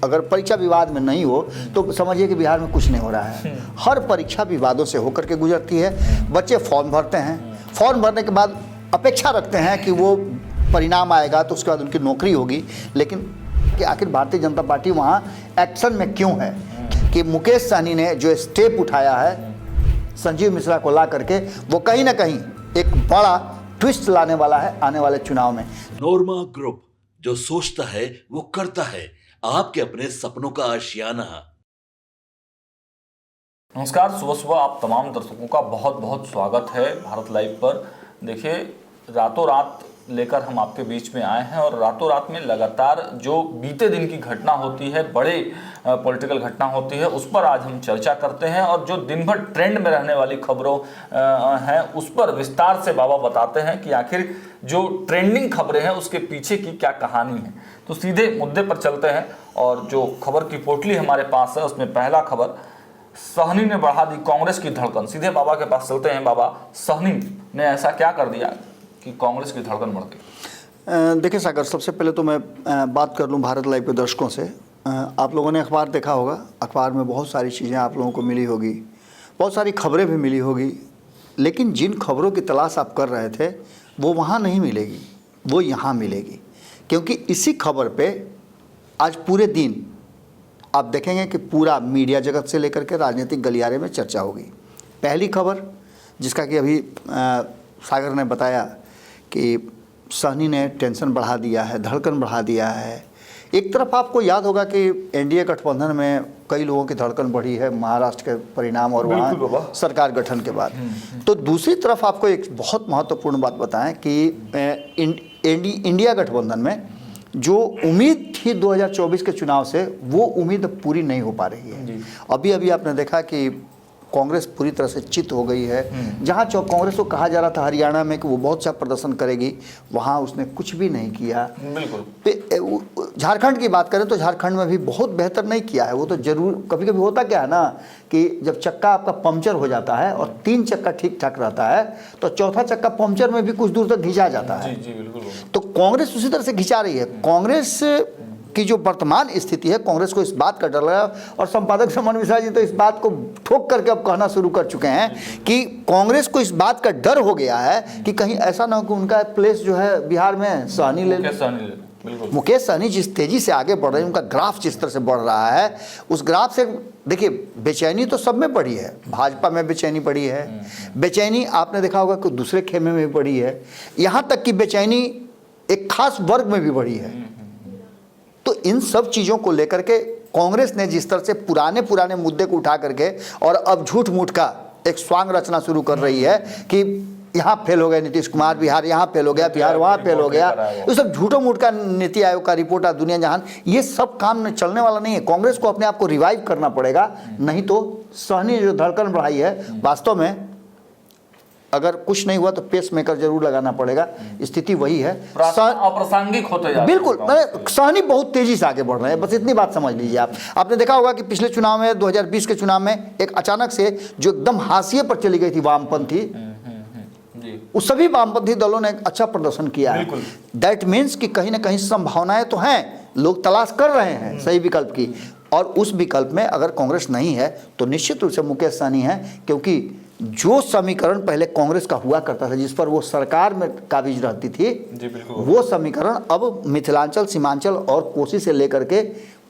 अगर परीक्षा विवाद में नहीं हो तो समझिए कि बिहार में कुछ नहीं हो रहा है। हर परीक्षा विवादों से होकर के गुजरती है। बच्चे फॉर्म भरते हैं, फॉर्म भरने के बाद अपेक्षा रखते हैं कि वो परिणाम आएगा तो उसके बाद उनकी नौकरी होगी, लेकिन कि आखिर भारतीय जनता पार्टी वहाँ एक्शन में क्यों है कि मुकेश सहनी ने जो स्टेप उठाया है संजीव मिश्रा को ला करके, वो कहीं ना कहीं एक बड़ा ट्विस्ट लाने वाला है आने वाले चुनाव में। नोरमा ग्रुप, जो सोचता है वो करता है, आपके अपने सपनों का आशियाना। नमस्कार, सुबह सुबह आप तमाम दर्शकों का बहुत बहुत स्वागत है भारत लाइव पर। देखिए, रातों रात लेकर हम आपके बीच में आए हैं और रातों रात में लगातार जो बीते दिन की घटना होती है, बड़े पॉलिटिकल घटना होती है, उस पर आज हम चर्चा करते हैं और जो दिन भर ट्रेंड में रहने वाली खबरों हैं उस पर विस्तार से बाबा बताते हैं कि आखिर जो ट्रेंडिंग खबरें हैं उसके पीछे की क्या कहानी है। तो सीधे मुद्दे पर चलते हैं और जो खबर की पोटली हमारे पास है उसमें पहला खबर, सहनी ने बढ़ा दी कांग्रेस की धड़कन। सीधे बाबा के पास चलते हैं। बाबा, सहनी ने ऐसा क्या कर दिया कि कांग्रेस की धड़कन बढ़ गई? देखिए सागर, सबसे पहले तो मैं बात कर लूं भारत लाइव के दर्शकों से। आप लोगों ने अखबार देखा होगा, अखबार में बहुत सारी चीज़ें आप लोगों को मिली होगी, बहुत सारी खबरें भी मिली होगी, लेकिन जिन खबरों की तलाश आप कर रहे थे वो वहाँ नहीं मिलेगी, वो यहाँ मिलेगी। क्योंकि इसी खबर पे आज पूरे दिन आप देखेंगे कि पूरा मीडिया जगत से लेकर के राजनीतिक गलियारे में चर्चा होगी। पहली खबर जिसका कि अभी सागर ने बताया कि सहनी ने टेंशन बढ़ा दिया है, धड़कन बढ़ा दिया है। एक तरफ आपको याद होगा कि एनडीए गठबंधन में कई लोगों की धड़कन बढ़ी है महाराष्ट्र के परिणाम और वहाँ सरकार गठन के बाद। तो दूसरी तरफ आपको एक बहुत महत्वपूर्ण बात बताएं कि इंडिया गठबंधन में जो उम्मीद थी 2024 के चुनाव से, वो उम्मीद पूरी नहीं हो पा रही है। अभी अभी आपने देखा कि कांग्रेस पूरी तरह से चित हो गई है। जहां कांग्रेस को कहा जा रहा था हरियाणा में कि वो बहुत अच्छा प्रदर्शन करेगी, वहां उसने कुछ भी नहीं किया। बिल्कुल। झारखंड की बात करें तो झारखंड में भी बहुत बेहतर नहीं किया है। वो तो जरूर कभी कभी होता क्या है ना कि जब चक्का आपका पंक्चर हो जाता है और 3 चक्का ठीक ठाक रहता है तो चौथा चक्का पंक्चर में भी कुछ दूर तक घिंचा जाता है। जी, बिल्कुल। तो कांग्रेस उसी तरह से घिंचा रही है। कांग्रेस की जो वर्तमान स्थिति है, कांग्रेस को इस बात का डर लगा और संपादक समन मिश्रा जी तो इस बात को ठोक करके अब कहना शुरू कर चुके हैं कि कांग्रेस को इस बात का डर हो गया है कि कहीं ऐसा ना हो कि उनका प्लेस जो है बिहार में सहनी ले ले। मुकेश सहनी जिस तेजी से आगे बढ़ रहे हैं, उनका ग्राफ जिस तरह से बढ़ रहा है, उस ग्राफ से देखिए बेचैनी तो सब में बढ़ी है। भाजपा में बेचैनी बढ़ी है, बेचैनी आपने देखा होगा कि दूसरे खेमे में भी बढ़ी है, यहाँ तक कि बेचैनी एक खास वर्ग में भी बढ़ी है। तो इन सब चीज़ों को लेकर के कांग्रेस ने जिस तरह से पुराने मुद्दे को उठा करके और अब झूठ मूठ का एक स्वांग रचना शुरू कर रही है कि यहाँ फेल हो गए नीतीश कुमार, बिहार यहाँ फेल हो गया, बिहार वहाँ फेल हो गया, ये सब झूठों मूठ का नीति आयोग का रिपोर्ट, दुनिया जहान, ये सब काम चलने वाला नहीं है। कांग्रेस को अपने आप को रिवाइव करना पड़ेगा, नहीं तो सहनी जो धड़कन बढ़ाई है, वास्तव में अगर कुछ नहीं हुआ तो पेस मेकर जरूर लगाना पड़ेगा। स्थिति वही है, अप्रासंगिक होते जा रहे हैं। बिल्कुल, सहनी बहुत तेजी से आगे बढ़ रहे हैं, बस इतनी बात समझ लीजिए आप। आपने देखा होगा कि पिछले चुनाव में 2020 के चुनाव में एक अचानक से जो एकदम हाशिए पर चली गई थी वामपंथी, उस सभी वामपंथी दलों ने अच्छा प्रदर्शन किया है। दैट मीन्स कि कहीं ना कहीं संभावनाएं तो हैं, लोग तलाश कर रहे हैं सही विकल्प की, और उस विकल्प में अगर कांग्रेस नहीं है तो निश्चित रूप से मुकेश सहनी है। क्योंकि जो समीकरण पहले कांग्रेस का हुआ करता था, जिस पर वो सरकार में काबिज रहती थी, वो समीकरण अब मिथिलांचल, सीमांचल और कोसी से लेकर के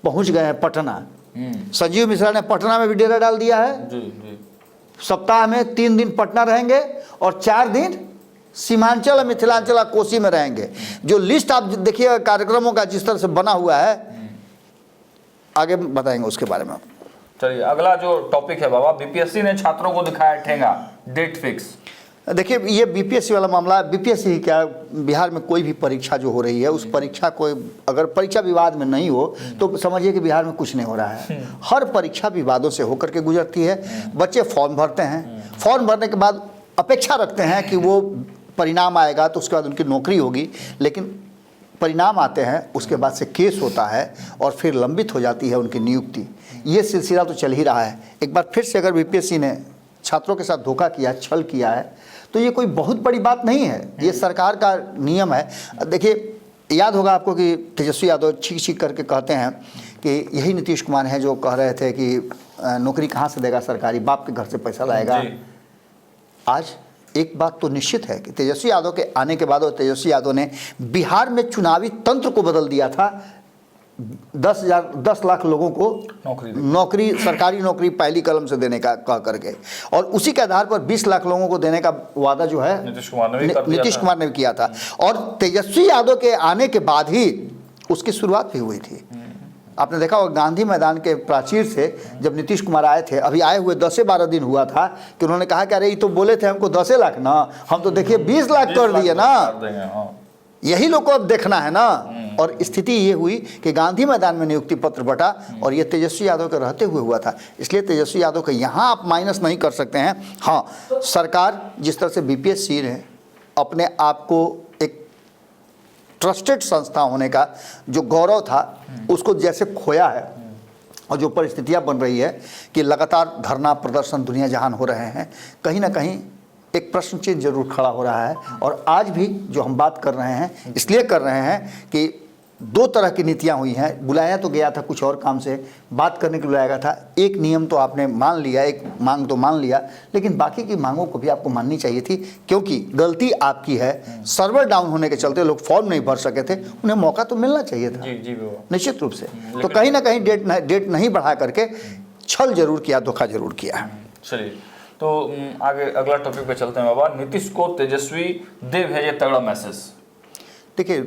पहुंच गए हैं पटना। संजीव मिश्रा ने पटना में भी डेरा डाल दिया है। सप्ताह में 3 दिन पटना रहेंगे और 4 दिन सीमांचल, मिथिलांचल, कोसी में रहेंगे। जो लिस्ट आप देखिए कार्यक्रमों का जिस तरह से बना हुआ है, आगे बताएंगे उसके बारे में। चलिए, अगला जो टॉपिक है बाबा, बीपीएससी ने छात्रों को दिखाया ठेंगा, डेट फिक्स। देखिए, ये बीपीएससी वाला मामला, बीपीएससी ही क्या, बिहार में कोई भी परीक्षा जो हो रही है उस परीक्षा को अगर परीक्षा विवाद में नहीं हो तो समझिए कि बिहार में कुछ नहीं हो रहा है। हर परीक्षा विवादों से होकर के गुजरती है। बच्चे फॉर्म भरते हैं, फॉर्म भरने के बाद अपेक्षा रखते हैं कि वो परिणाम आएगा तो उसके बाद उनकी नौकरी होगी, लेकिन परिणाम आते हैं, उसके बाद से केस होता है और फिर लंबित हो जाती है उनकी नियुक्ति। ये सिलसिला तो चल ही रहा है। एक बार फिर से अगर बीपीएससी ने छात्रों के साथ धोखा किया, छल किया है, तो ये कोई बहुत बड़ी बात नहीं है, ये सरकार का नियम है। देखिए, याद होगा आपको कि तेजस्वी यादव छींक छींक करके कहते हैं कि यही नीतीश कुमार हैं जो कह रहे थे कि नौकरी कहाँ से देगा सरकारी, बाप के घर से पैसा लाएगा। आज एक बात तो निश्चित है कि तेजस्वी यादव के आने के बाद और तेजस्वी यादव ने बिहार में चुनावी तंत्र को बदल दिया था। 10 लाख लोगों को नौकरी, सरकारी नौकरी पहली कलम से देने का कह करके, और उसी के आधार पर 20 लाख लोगों को देने का वादा जो है नीतीश कुमार ने भी किया था। और तेजस्वी यादव के आने के बाद ही उसकी शुरुआत भी हुई थी। आपने देखा होगा गांधी मैदान के प्राचीर से जब नीतीश कुमार आए थे, अभी आए हुए 10 से 12 दिन हुआ था कि उन्होंने कहा कि अरे ये तो बोले थे हमको 10 लाख ना, हम तो देखिए 20 लाख कर दिए ना, यही लोग को अब देखना है ना। और स्थिति ये हुई कि गांधी मैदान में नियुक्ति पत्र बटा और ये तेजस्वी यादव के रहते हुए हुआ था। इसलिए तेजस्वी यादव को यहाँ आप माइनस नहीं कर सकते हैं। हाँ, सरकार जिस तरह से बीपीएससी ने अपने आप को एक ट्रस्टेड संस्था होने का जो गौरव था उसको जैसे खोया है, और जो परिस्थितियाँ बन रही है कि लगातार धरना प्रदर्शन दुनिया जहान हो रहे हैं, कहीं ना कहीं एक प्रश्न चिन्ह जरूर खड़ा हो रहा है। और आज भी जो हम बात कर रहे हैं इसलिए कर रहे हैं कि 2 तरह की नीतियां हुई हैं। बुलाया तो गया था कुछ और काम से, बात करने के लिए बुलाया गया था। एक नियम तो आपने मान लिया, एक मांग तो मान लिया, लेकिन बाकी की मांगों को भी आपको माननी चाहिए थी, क्योंकि गलती आपकी है। सर्वर डाउन होने के चलते लोग फॉर्म नहीं भर सके थे, उन्हें मौका तो मिलना चाहिए था निश्चित रूप से। तो कहीं ना कहीं डेट नहीं बढ़ा करके छल जरूर किया, धोखा जरूर किया। चलिए, तो आगे अगला टॉपिक पे चलते हैं बाबा। नीतीश को तेजस्वी दे भेजे तगड़ा मैसेज। देखिए,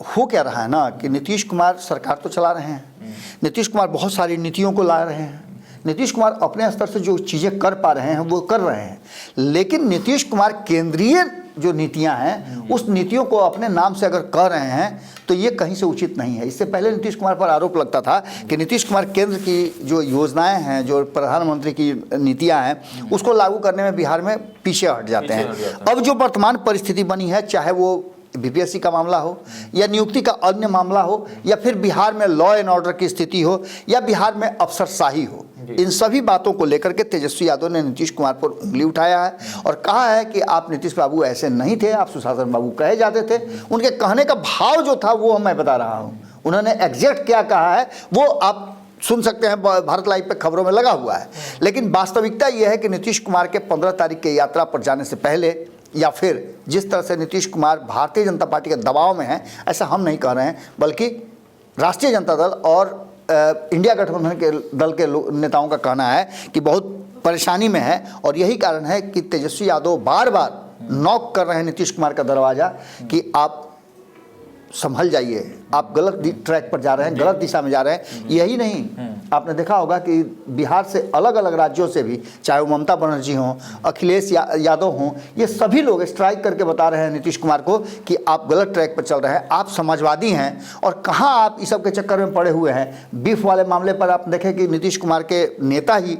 हो क्या रहा है ना कि नीतीश कुमार सरकार तो चला रहे हैं, नीतीश कुमार बहुत सारी नीतियों को ला रहे हैं, नीतीश कुमार अपने स्तर से जो चीज़ें कर पा रहे हैं वो कर रहे हैं, लेकिन नीतीश कुमार केंद्रीय जो नीतियां हैं उस नीतियों को अपने नाम से अगर कह रहे हैं तो ये कहीं से उचित नहीं है। इससे पहले नीतीश कुमार पर आरोप लगता था कि नीतीश कुमार केंद्र की जो योजनाएं हैं, जो प्रधानमंत्री की नीतियां हैं, उसको लागू करने में बिहार में पीछे हट जाते हैं। अब जो वर्तमान परिस्थिति बनी है, चाहे वो बीपीएससी का मामला हो या नियुक्ति का अन्य मामला हो या फिर बिहार में लॉ एंड ऑर्डर की स्थिति हो या बिहार में अफसरशाही हो, इन सभी बातों को लेकर के तेजस्वी यादव ने नीतीश कुमार पर उंगली उठाया है और कहा है कि आप नीतीश बाबू ऐसे नहीं थे, आप सुशासन बाबू कहे जाते थे। उनके कहने का भाव जो था वो मैं बता रहा हूँ, उन्होंने एग्जैक्ट क्या कहा है वो आप सुन सकते हैं, भारत लाइव पे खबरों में लगा हुआ है। लेकिन वास्तविकता यह है कि नीतीश कुमार के 15 तारीख के यात्रा पर जाने से पहले या फिर जिस तरह से नीतीश कुमार भारतीय जनता पार्टी के दबाव में हैं, ऐसा हम नहीं कह रहे हैं, बल्कि राष्ट्रीय जनता दल और इंडिया गठबंधन के दल के नेताओं का कहना है कि बहुत परेशानी में है। और यही कारण है कि तेजस्वी यादव बार बार नॉक कर रहे हैं नीतीश कुमार का दरवाज़ा कि आप संभल जाइए, आप गलत ट्रैक पर जा रहे हैं, गलत दिशा में जा रहे हैं। यही नहीं, आपने देखा होगा कि बिहार से अलग अलग राज्यों से भी, चाहे वो ममता बनर्जी हों, अखिलेश यादव हों, ये सभी लोग स्ट्राइक करके बता रहे हैं नीतीश कुमार को कि आप गलत ट्रैक पर चल रहे हैं, आप समाजवादी हैं। और कहाँ आप इस सब के चक्कर में पड़े हुए हैं। बीफ वाले मामले पर आप देखें कि नीतीश कुमार के नेता ही,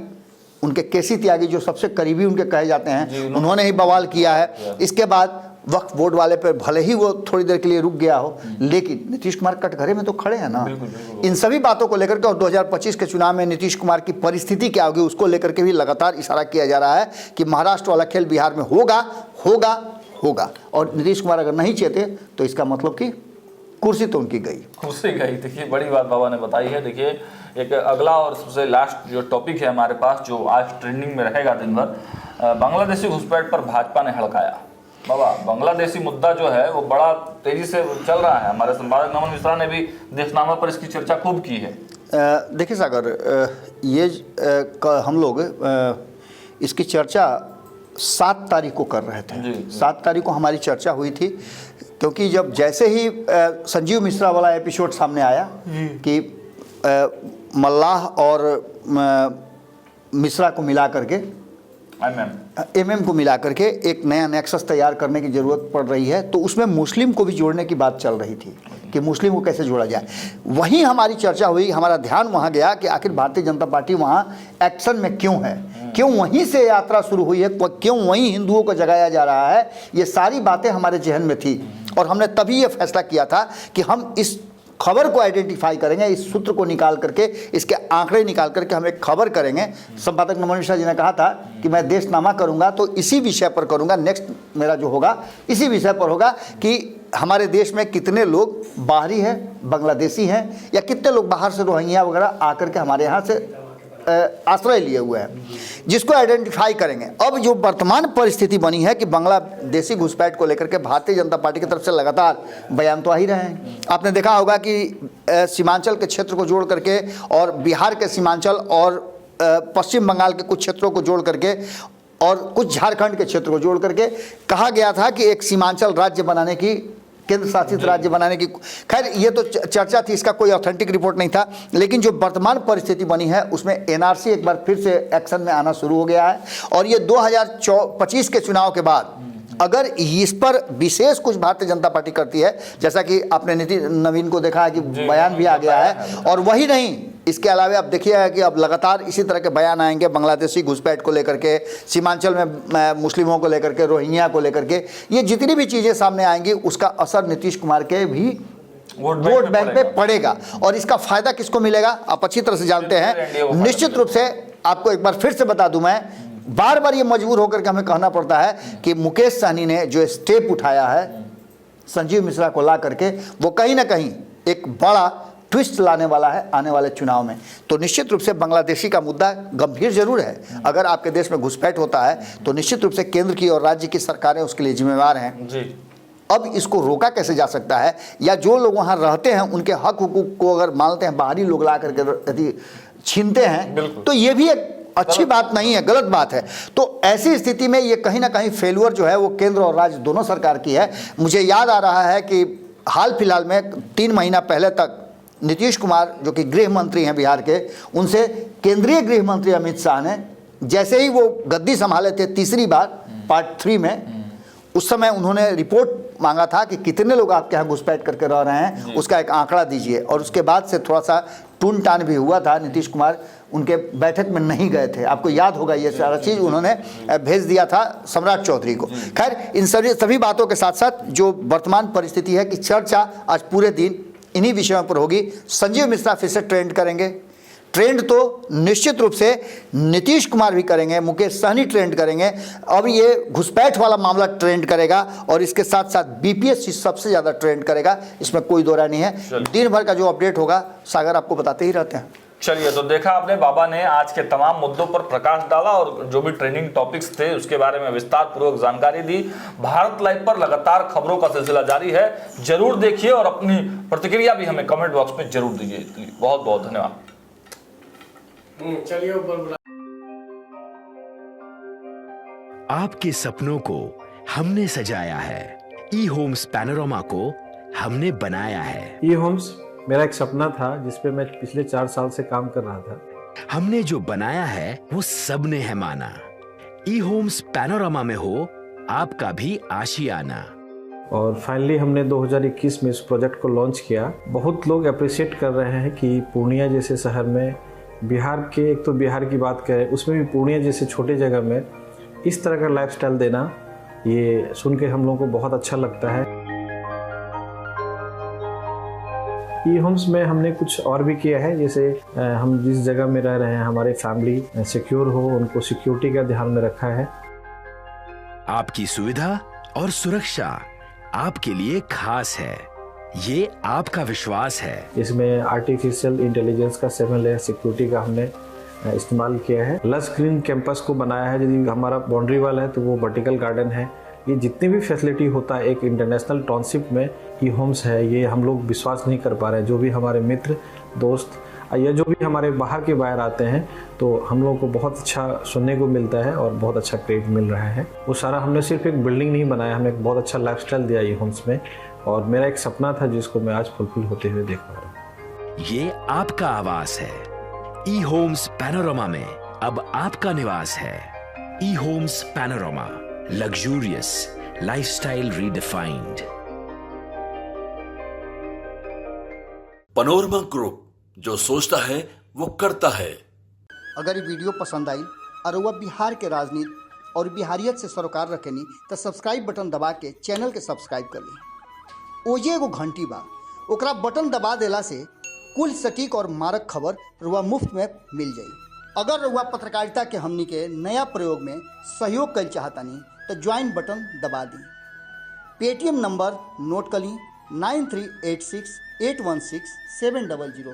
उनके केसी त्यागी जो सबसे करीबी उनके कहे जाते हैं, उन्होंने ही बवाल किया है। इसके बाद वक्फ बोर्ड वाले पर भले ही वो थोड़ी देर के लिए रुक गया हो, लेकिन नीतीश कुमार कटघरे में तो खड़े हैं ना। इन सभी बातों को लेकर के और 2025 के चुनाव में नीतीश कुमार की परिस्थिति क्या होगी उसको लेकर के भी लगातार इशारा किया जा रहा है कि महाराष्ट्र वाला खेल बिहार में होगा होगा होगा। और नीतीश कुमार अगर नहीं चाहते तो इसका मतलब कि कुर्सी तो उनकी गई, कुर्सी गई। देखिए, बड़ी बात बाबा ने बताई है। देखिए, एक अगला और सबसे लास्ट जो टॉपिक है हमारे पास, जो आज ट्रेंडिंग में रहेगा दिन भर, बांग्लादेशी घुसपैठ पर भाजपा ने हड़काया। बाबा, बांग्लादेशी मुद्दा जो है वो बड़ा तेजी से चल रहा है। हमारे संपादक नमन मिश्रा ने भी देशनामा पर इसकी चर्चा खूब की है। देखिए सागर, ये हम लोग इसकी चर्चा 7 तारीख को कर रहे थे। 7 तारीख को हमारी चर्चा हुई थी, क्योंकि जब जैसे ही संजीव मिश्रा वाला एपिसोड सामने आया कि मल्लाह और मिश्रा को मिला करके, एमएम को मिला करके एक नया नेक्सस तैयार करने की ज़रूरत पड़ रही है, तो उसमें मुस्लिम को भी जोड़ने की बात चल रही थी कि मुस्लिम को कैसे जोड़ा जाए। वहीं हमारी चर्चा हुई, हमारा ध्यान वहाँ गया कि आखिर भारतीय जनता पार्टी वहाँ एक्शन में क्यों है, क्यों वहीं से यात्रा शुरू हुई है, क्यों वहीं हिंदुओं को जगाया जा रहा है। ये सारी बातें हमारे जहन में थी और हमने तभी ये फैसला किया था कि हम इस खबर को आइडेंटिफाई करेंगे, इस सूत्र को निकाल करके, इसके आंकड़े निकाल करके हम एक खबर करेंगे। संपादक नमन मिश्रा जी ने कहा था कि मैं देशनामा करूंगा तो इसी विषय पर करूंगा, नेक्स्ट मेरा जो होगा इसी विषय पर होगा कि हमारे देश में कितने लोग बाहरी हैं, बांग्लादेशी हैं, या कितने लोग बाहर से रोहिंग्या वगैरह आकर के हमारे यहाँ से आश्रय लिए हुए हैं, जिसको आइडेंटिफाई करेंगे। अब जो वर्तमान परिस्थिति बनी है कि बांग्लादेशी घुसपैठ को लेकर के भारतीय जनता पार्टी की तरफ से लगातार बयान तो आ ही रहे हैं। आपने देखा होगा कि सीमांचल के क्षेत्र को जोड़ करके और बिहार के सीमांचल और पश्चिम बंगाल के कुछ क्षेत्रों को जोड़ करके और कुछ झारखंड के क्षेत्र को जोड़ करके कहा गया था कि एक सीमांचल राज्य बनाने की, केंद्र शासित राज्य बनाने की। खैर ये तो चर्चा थी, इसका कोई ऑथेंटिक रिपोर्ट नहीं था। लेकिन जो वर्तमान परिस्थिति बनी है उसमें एनआरसी एक बार फिर से एक्शन में आना शुरू हो गया है। और ये 2025 के चुनाव के बाद अगर इस पर विशेष कुछ भारतीय जनता पार्टी करती है, जैसा कि आपने नवीन को देखा है कि बयान भी आ गया है, और वही नहीं, इसके अलावा आप देखिए कि अब लगातार इसी तरह के बयान आएंगे बांग्लादेशी घुसपैठ को लेकर के, सीमांचल में मुस्लिमों को लेकर के, रोहिंग्या को लेकर के, ये जितनी भी चीज़ें सामने आएंगी उसका असर नीतीश कुमार के भी वोट बैंक पे पड़ेगा। और इसका फायदा किसको मिलेगा आप अच्छी तरह से जानते हैं। निश्चित रूप से आपको एक बार फिर से बता दूं, मैं बार बार ये मजबूर होकर के हमें कहना पड़ता है कि मुकेश सहनी ने जो स्टेप उठाया है संजीव मिश्रा को ला करके, वो कहीं ना कहीं एक बड़ा ट्विस्ट लाने वाला है आने वाले चुनाव में। तो निश्चित रूप से बांग्लादेशी का मुद्दा गंभीर जरूर है। अगर आपके देश में घुसपैठ होता है तो निश्चित रूप से केंद्र की और राज्य की सरकारें उसके लिए जिम्मेवार हैं जी। अब इसको रोका कैसे जा सकता है, या जो लोग वहाँ रहते हैं उनके हक हुकूक को अगर मानते हैं बाहरी लोग ला करके यदि छीनते हैं तो ये भी एक अच्छी बात नहीं है, गलत बात है। तो ऐसी स्थिति में ये कहीं ना कहीं फेल्यूर जो है वो केंद्र और राज्य दोनों सरकार की है। मुझे याद आ रहा है कि हाल फिलहाल में 3 महीना पहले तक नीतीश कुमार जो कि गृह मंत्री हैं बिहार के, उनसे केंद्रीय गृह मंत्री अमित शाह ने जैसे ही वो गद्दी संभाले थे तीसरी बार पार्ट 3 में, उस समय उन्होंने रिपोर्ट मांगा था कि कितने लोग आपके यहाँ घुसपैठ करके रह रहे हैं, उसका एक आंकड़ा दीजिए। और उसके बाद से थोड़ा सा टून टान भी हुआ था, नीतीश कुमार उनके बैठक में नहीं गए थे। आपको याद होगा ये सारा चीज़ उन्होंने भेज दिया था सम्राट चौधरी को। खैर इन सभी बातों के साथ साथ जो वर्तमान परिस्थिति है कि चर्चा आज पूरे दिन इन्हीं विषयों पर होगी। संजीव मिश्रा फिर से ट्रेंड करेंगे, ट्रेंड तो निश्चित रूप से नीतीश कुमार भी करेंगे, मुकेश सहनी ट्रेंड करेंगे, अब ये घुसपैठ वाला मामला ट्रेंड करेगा, और इसके साथ साथ बीपीएससी सबसे ज़्यादा ट्रेंड करेगा, इसमें कोई दो राय नहीं है। दिन भर का जो अपडेट होगा सागर आपको बताते ही रहते हैं। चलिए, तो देखा आपने, बाबा ने आज के तमाम मुद्दों पर प्रकाश डाला और जो भी ट्रेंडिंग टॉपिक्स थे उसके बारे में विस्तार पूर्वक जानकारी दी। भारत लाइव पर लगातार खबरों का सिलसिला जारी है, जरूर देखिए और अपनी प्रतिक्रिया भी हमें कमेंट बॉक्स में जरूर दीजिए। बहुत बहुत धन्यवाद। चलिए ऊपर। आपके सपनों को हमने सजाया है, ई होम्स पैनोरामा को हमने बनाया है। ई होम्स मेरा एक सपना था जिस पे मैं पिछले 4 साल से काम कर रहा था। हमने जो बनाया है वो सबने है माना। ई होम्स पैनोरामा में हो आपका भी आशियाना। और फाइनली हमने 2021 में इस प्रोजेक्ट को लॉन्च किया। बहुत लोग अप्रिशिएट कर रहे हैं कि पूर्णिया जैसे शहर में, बिहार के, एक तो बिहार की बात करें उसमें भी पूर्णिया जैसे छोटे जगह में इस तरह का लाइफस्टाइल देना, ये सुन के हम लोगों को बहुत अच्छा लगता है। ई होम्स में हमने कुछ और भी किया है, जैसे हम जिस जगह में रह रहे हैं हमारे फैमिली सिक्योर हो, उनको सिक्योरिटी का ध्यान में रखा है। आपकी सुविधा और सुरक्षा आपके लिए खास है, ये आपका विश्वास है। इसमें आर्टिफिशियल इंटेलिजेंस का 7 लेयर सिक्योरिटी का हमने इस्तेमाल किया है। लस ग्रीन कैंपस को बनाया है, यदि हमारा बाउंड्री वाल है तो वो वर्टिकल गार्डन है। ये जितनी भी फैसिलिटी होता है एक इंटरनेशनल टाउनशिप में ई होम्स है, ये हम लोग विश्वास नहीं कर पा रहे हैं। जो भी हमारे मित्र दोस्त या जो भी हमारे बाहर के बाहर आते हैं तो हम लोगों को बहुत अच्छा सुनने को मिलता है और बहुत अच्छा क्रेडिट मिल रहा है। वो सारा हमने सिर्फ एक बिल्डिंग नहीं बनाया, हमें एक बहुत अच्छा लाइफस्टाइल दिया ई होम्स में, और मेरा एक सपना था जिसको मैं आज फुलफिल होते हुए देख पा रहा हूँ। ये आपका आवास है। ई होम्स पैनोरामा में अब आपका निवास है। E homes Panorama, luxurious lifestyle redefined. Panorama group, जो सोचता है वो करता है। अगर ये वीडियो पसंद आई और वह बिहार के राजनीति और बिहारियत से सरोकार रखेनी तो सब्सक्राइब बटन दबा के चैनल के सब्सक्राइब कर ली। ओजे एगो घंटी बा, ओकरा बटन दबा देला से कुल सटीक और मारक खबर रुआ मुफ्त में मिल जाई। अगर रुआ पत्रकारिता के हमनी के नया प्रयोग में सहयोग कर चाहतानी तो ज्वाइन बटन दबा दी। पेटीएम नंबर नोट कर ली 9386816700।